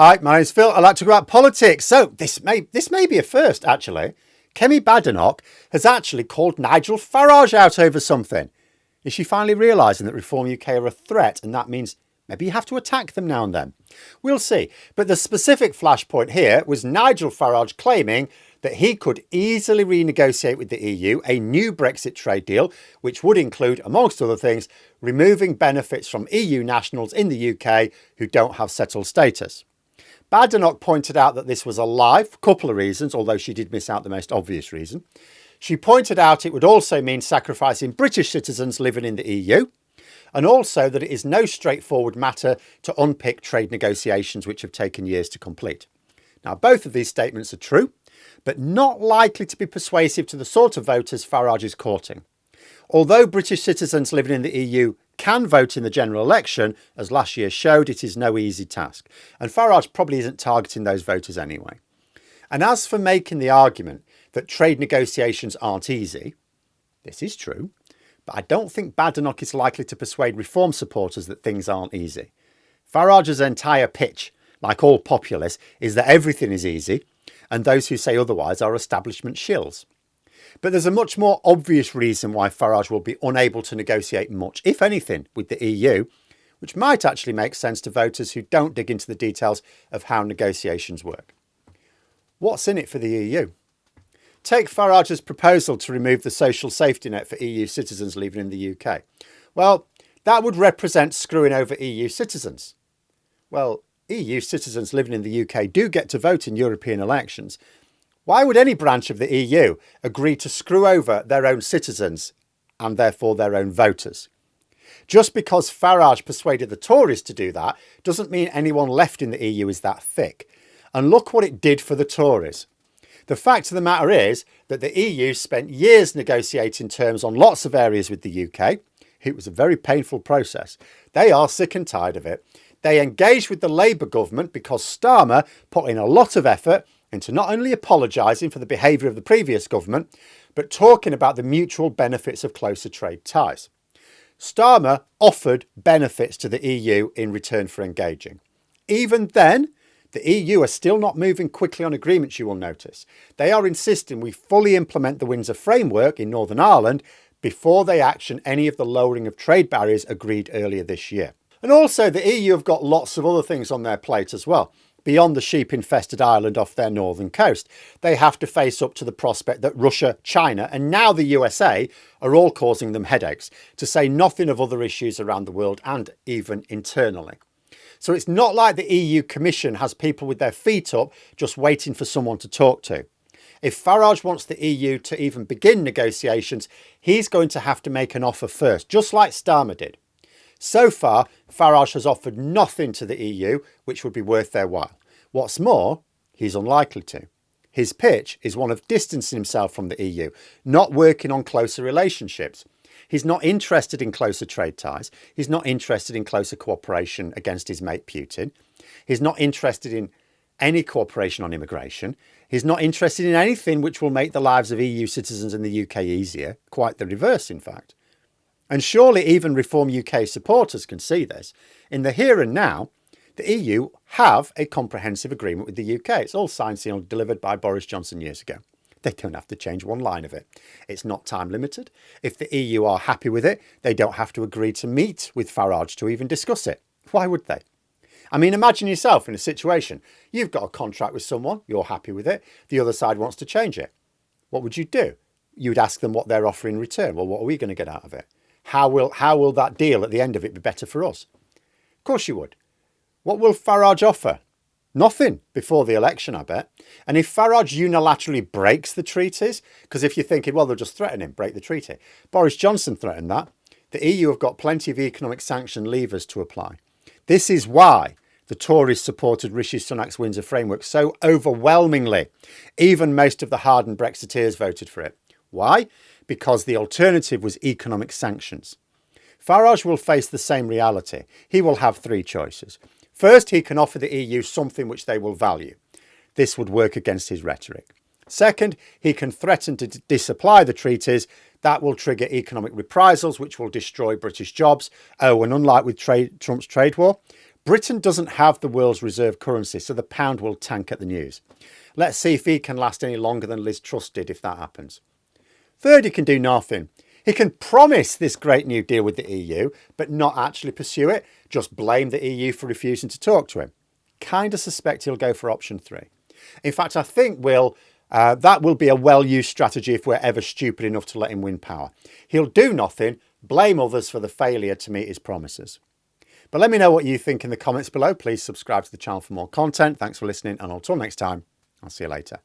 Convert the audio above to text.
Hi, my name's Phil. I like to talk about politics. So this may be a first, actually. Kemi Badenoch has actually called Nigel Farage out over something. Is she finally realising that Reform UK are a threat, and that means maybe you have to attack them now and then? We'll see. But the specific flashpoint here was Nigel Farage claiming that he could easily renegotiate with the EU a new Brexit trade deal, which would include, amongst other things, removing benefits from EU nationals in the UK who don't have settled status. Badenoch pointed out that this was a lie for a couple of reasons, although she did miss out the most obvious reason. She pointed out it would also mean sacrificing British citizens living in the EU, and also that it is no straightforward matter to unpick trade negotiations which have taken years to complete. Now, both of these statements are true, but not likely to be persuasive to the sort of voters Farage is courting. Although British citizens living in the EU can vote in the general election, as last year showed, it is no easy task. And Farage probably isn't targeting those voters anyway. And as for making the argument that trade negotiations aren't easy, this is true, but I don't think Badenoch is likely to persuade Reform supporters that things aren't easy. Farage's entire pitch, like all populists, is that everything is easy, and those who say otherwise are establishment shills. But there's a much more obvious reason why Farage will be unable to negotiate much, if anything, with the EU, which might actually make sense to voters who don't dig into the details of how negotiations work. What's in it for the EU? Take Farage's proposal to remove the social safety net for EU citizens living in the UK. Well, that would represent screwing over EU citizens. Well, EU citizens living in the UK do get to vote in European elections. Why would any branch of the EU agree to screw over their own citizens and therefore their own voters? Just because Farage persuaded the Tories to do that doesn't mean anyone left in the EU is that thick. And look what it did for the Tories. The fact of the matter is that the EU spent years negotiating terms on lots of areas with the UK. It was a very painful process. They are sick and tired of it. They engaged with the Labour government because Starmer put in a lot of effort into not only apologising for the behaviour of the previous government, but talking about the mutual benefits of closer trade ties. Starmer offered benefits to the EU in return for engaging. Even then, the EU are still not moving quickly on agreements, you will notice. They are insisting we fully implement the Windsor Framework in Northern Ireland before they action any of the lowering of trade barriers agreed earlier this year. And also, the EU have got lots of other things on their plate as well. Beyond the sheep-infested island off their northern coast, they have to face up to the prospect that Russia, China, and now the USA are all causing them headaches, to say nothing of other issues around the world and even internally. So it's not like the EU Commission has people with their feet up just waiting for someone to talk to. If Farage wants the EU to even begin negotiations, he's going to have to make an offer first, just like Starmer did. So far, Farage has offered nothing to the EU which would be worth their while. What's more, he's unlikely to. His pitch is one of distancing himself from the EU, not working on closer relationships. He's not interested in closer trade ties. He's not interested in closer cooperation against his mate Putin. He's not interested in any cooperation on immigration. He's not interested in anything which will make the lives of EU citizens in the UK easier. Quite the reverse, in fact. And surely even Reform UK supporters can see this. In the here and now, the EU have a comprehensive agreement with the UK. It's all signed, sealed, delivered by Boris Johnson years ago. They don't have to change one line of it. It's not time limited. If the EU are happy with it, they don't have to agree to meet with Farage to even discuss it. Why would they? I mean, imagine yourself in a situation. You've got a contract with someone, you're happy with it, the other side wants to change it. What would you do? You'd ask them what they're offering in return. Well, what are we going to get out of it? How will that deal at the end of it be better for us? Of course you would. What will Farage offer? Nothing before the election, I bet. And if Farage unilaterally breaks the treaties, because if you're thinking, well, they'll just threaten him, break the treaty. Boris Johnson threatened that. The EU have got plenty of economic sanction levers to apply. This is why the Tories supported Rishi Sunak's Windsor Framework so overwhelmingly. Even most of the hardened Brexiteers voted for it. Why? Because the alternative was economic sanctions. Farage will face the same reality. He will have three choices. First, he can offer the EU something which they will value. This would work against his rhetoric. Second, he can threaten to disapply the treaties. That will trigger economic reprisals, which will destroy British jobs. Oh, and unlike with Trump's trade war, Britain doesn't have the world's reserve currency, so the pound will tank at the news. Let's see if he can last any longer than Liz Truss did if that happens. Third, he can do nothing. He can promise this great new deal with the EU, but not actually pursue it, just blame the EU for refusing to talk to him. Kind of suspect he'll go for option 3. In fact, I think that will be a well-used strategy if we're ever stupid enough to let him win power. He'll do nothing, blame others for the failure to meet his promises. But let me know what you think in the comments below. Please subscribe to the channel for more content. Thanks for listening, and until next time, I'll see you later.